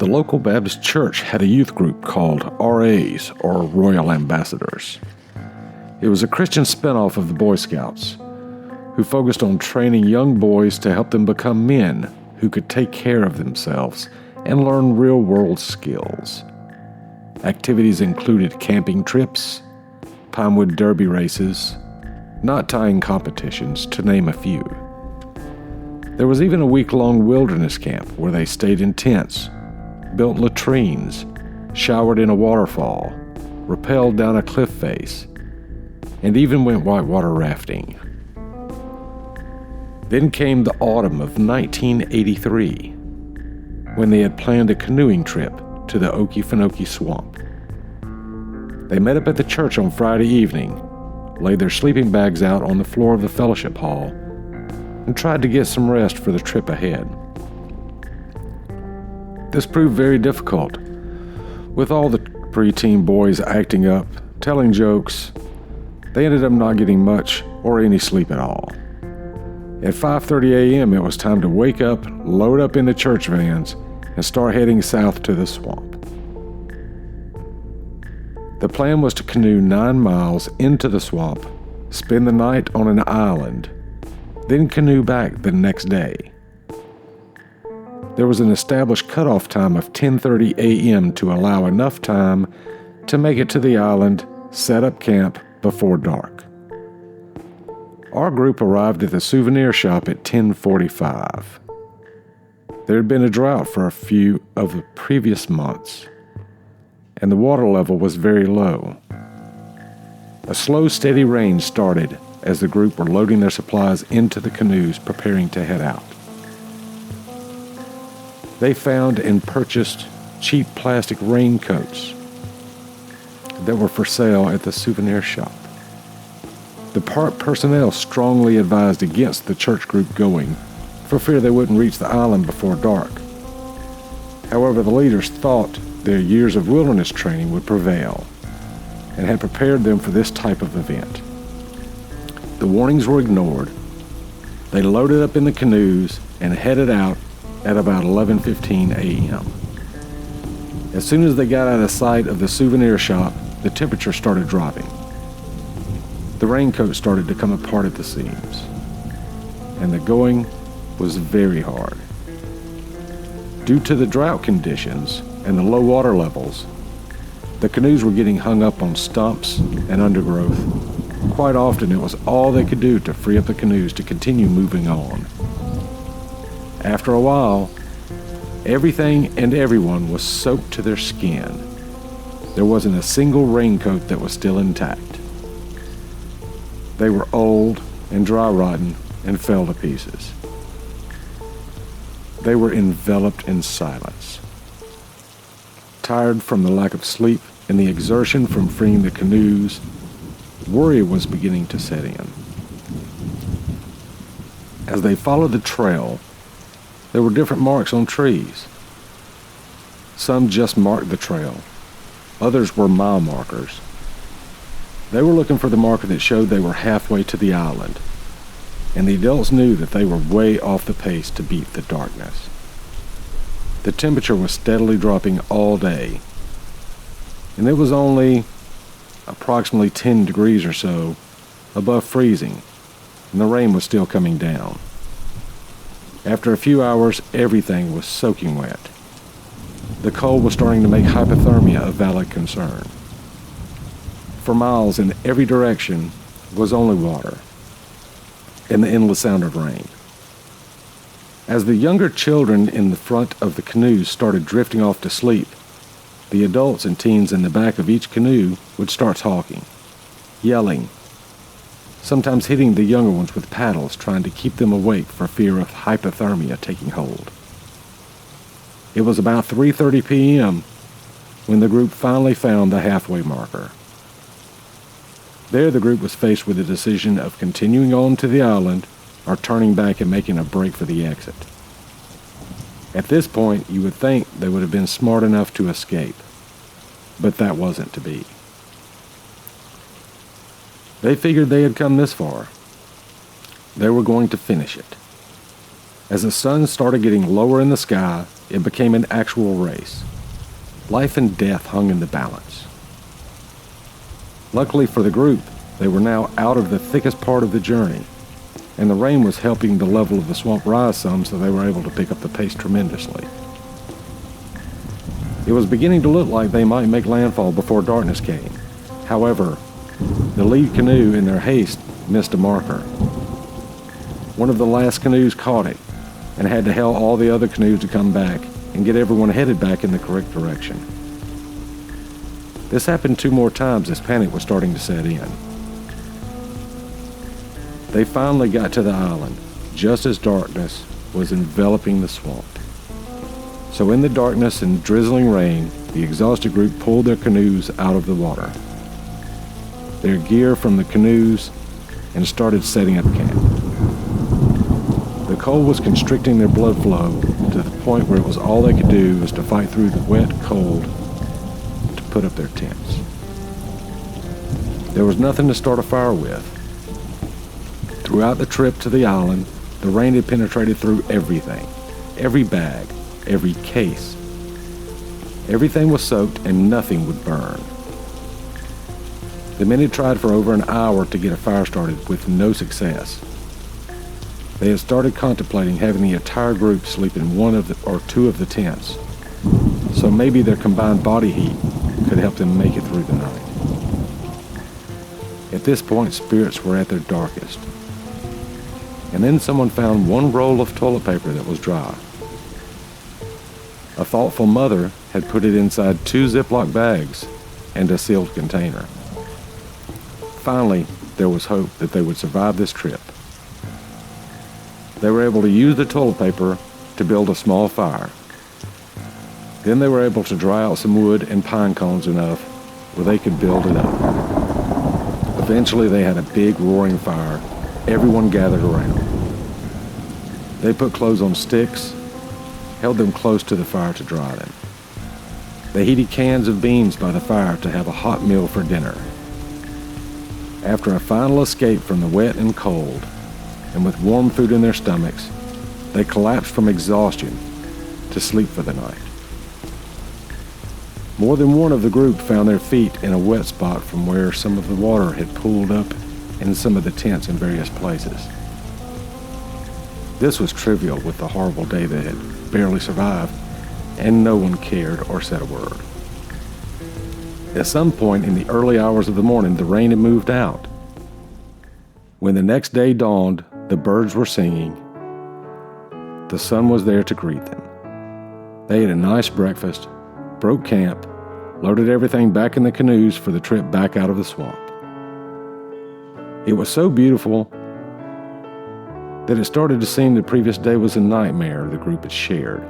the local Baptist church had a youth group called RAs, or Royal Ambassadors. It was a Christian spinoff of the Boy Scouts, who focused on training young boys to help them become men who could take care of themselves and learn real-world skills. Activities included camping trips, pinewood derby races, knot tying competitions, to name a few. There was even a week-long wilderness camp where they stayed in tents, built latrines, showered in a waterfall, rappelled down a cliff face, and even went whitewater rafting. Then came the autumn of 1983, when they had planned a canoeing trip to the Okefenokee Swamp. They met up at the church on Friday evening, laid their sleeping bags out on the floor of the fellowship hall, and tried to get some rest for the trip ahead. This proved very difficult, with all the preteen boys acting up, telling jokes. They ended up not getting much or any sleep at all. At 5:30 a.m., it was time to wake up, load up in the church vans, and start heading south to the swamp. The plan was to canoe 9 miles into the swamp, spend the night on an island, then canoe back the next day. There was an established cutoff time of 10:30 a.m. to allow enough time to make it to the island, set up camp before dark. Our group arrived at the souvenir shop at 10:45. There had been a drought for a few of the previous months, and the water level was very low. A slow, steady rain started as the group were loading their supplies into the canoes, preparing to head out. They found and purchased cheap plastic raincoats that were for sale at the souvenir shop. The park personnel strongly advised against the church group going, for fear they wouldn't reach the island before dark. However, the leaders thought their years of wilderness training would prevail, and had prepared them for this type of event. The warnings were ignored. They loaded up in the canoes and headed out at about 11:15 a.m. As soon as they got out of sight of the souvenir shop, the temperature started dropping. The raincoat started to come apart at the seams, and the going was very hard. Due to the drought conditions and the low water levels, the canoes were getting hung up on stumps and undergrowth. Quite often, it was all they could do to free up the canoes to continue moving on. After a while, everything and everyone was soaked to their skin. There wasn't a single raincoat that was still intact. They were old and dry-rotten and fell to pieces. They were enveloped in silence. Tired from the lack of sleep and the exertion from freeing the canoes, worry was beginning to set in. As they followed the trail, there were different marks on trees. Some just marked the trail. Others were mile markers. They were looking for the marker that showed they were halfway to the island, and the adults knew that they were way off the pace to beat the darkness. The temperature was steadily dropping all day, and it was only approximately 10 degrees or so above freezing, and the rain was still coming down. After a few hours, everything was soaking wet. The cold was starting to make hypothermia a valid concern. For miles in every direction was only water and the endless sound of rain. As the younger children in the front of the canoes started drifting off to sleep, the adults and teens in the back of each canoe would start talking, yelling, sometimes hitting the younger ones with paddles, trying to keep them awake for fear of hypothermia taking hold. It was about 3:30 p.m. when the group finally found the halfway marker. There, the group was faced with the decision of continuing on to the island or turning back and making a break for the exit. At this point, you would think they would have been smart enough to escape, but that wasn't to be. They figured they had come this far. They were going to finish it. As the sun started getting lower in the sky, it became an actual race. Life and death hung in the balance. Luckily for the group, they were now out of the thickest part of the journey, and the rain was helping the level of the swamp rise some, so they were able to pick up the pace tremendously. It was beginning to look like they might make landfall before darkness came. However, the lead canoe in their haste missed a marker. One of the last canoes caught it and had to hail all the other canoes to come back and get everyone headed back in the correct direction. This happened 2 more times as panic was starting to set in. They finally got to the island just as darkness was enveloping the swamp. So in the darkness and drizzling rain, the exhausted group pulled their canoes out of the water, their gear from the canoes, and started setting up camp. The cold was constricting their blood flow to the point where it was all they could do was to fight through the wet cold to put up their tents. There was nothing to start a fire with. Throughout the trip to the island, the rain had penetrated through everything, every bag, every case. Everything was soaked and nothing would burn. The men had tried for over an hour to get a fire started with no success. They had started contemplating having the entire group sleep in one of or 2 of the tents, so maybe their combined body heat could help them make it through the night. At this point, spirits were at their darkest. And then someone found 1 roll of toilet paper that was dry. A thoughtful mother had put it inside 2 Ziploc bags and a sealed container. Finally, there was hope that they would survive this trip. They were able to use the toilet paper to build a small fire. Then they were able to dry out some wood and pine cones enough where they could build it up. Eventually, they had a big roaring fire. Everyone gathered around. They put clothes on sticks, held them close to the fire to dry them. They heated cans of beans by the fire to have a hot meal for dinner. After a final escape from the wet and cold, and with warm food in their stomachs, they collapsed from exhaustion to sleep for the night. More than one of the group found their feet in a wet spot from where some of the water had pooled up in some of the tents in various places. This was trivial with the horrible day they had barely survived, and no one cared or said a word. At some point in the early hours of the morning, the rain had moved out. When the next day dawned, the birds were singing. The sun was there to greet them. They ate a nice breakfast, broke camp, loaded everything back in the canoes for the trip back out of the swamp. It was so beautiful that it started to seem the previous day was a nightmare the group had shared.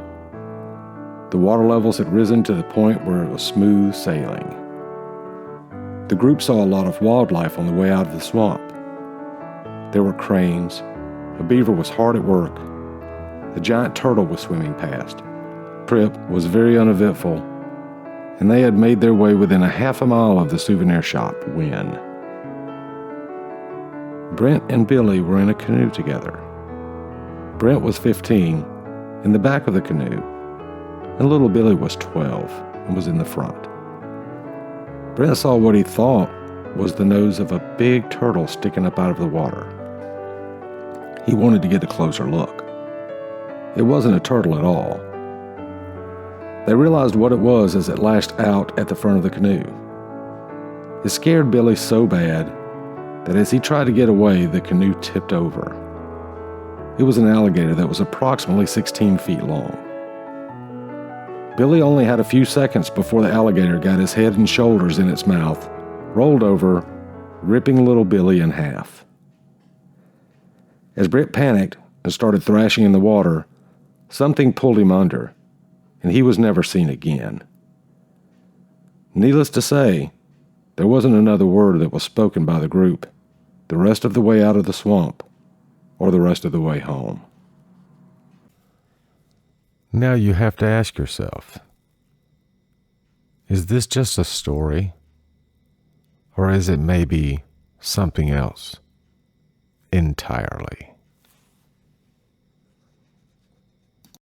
The water levels had risen to the point where it was smooth sailing. The group saw a lot of wildlife on the way out of the swamp. There were cranes, a beaver was hard at work, a giant turtle was swimming past. The trip was very uneventful, and they had made their way within a half a mile of the souvenir shop when Brent and Billy were in a canoe together. Brent was 15 in the back of the canoe, and little Billy was 12 and was in the front. Brent saw what he thought was the nose of a big turtle sticking up out of the water. He wanted to get a closer look. It wasn't a turtle at all. They realized what it was as it lashed out at the front of the canoe. It scared Billy so bad that as he tried to get away, the canoe tipped over. It was an alligator that was approximately 16 feet long. Billy only had a few seconds before the alligator got his head and shoulders in its mouth, rolled over, ripping little Billy in half. As Brent panicked and started thrashing in the water, something pulled him under, and he was never seen again. Needless to say, there wasn't another word that was spoken by the group the rest of the way out of the swamp or the rest of the way home. Now you have to ask yourself, is this just a story? Or is it maybe something else entirely?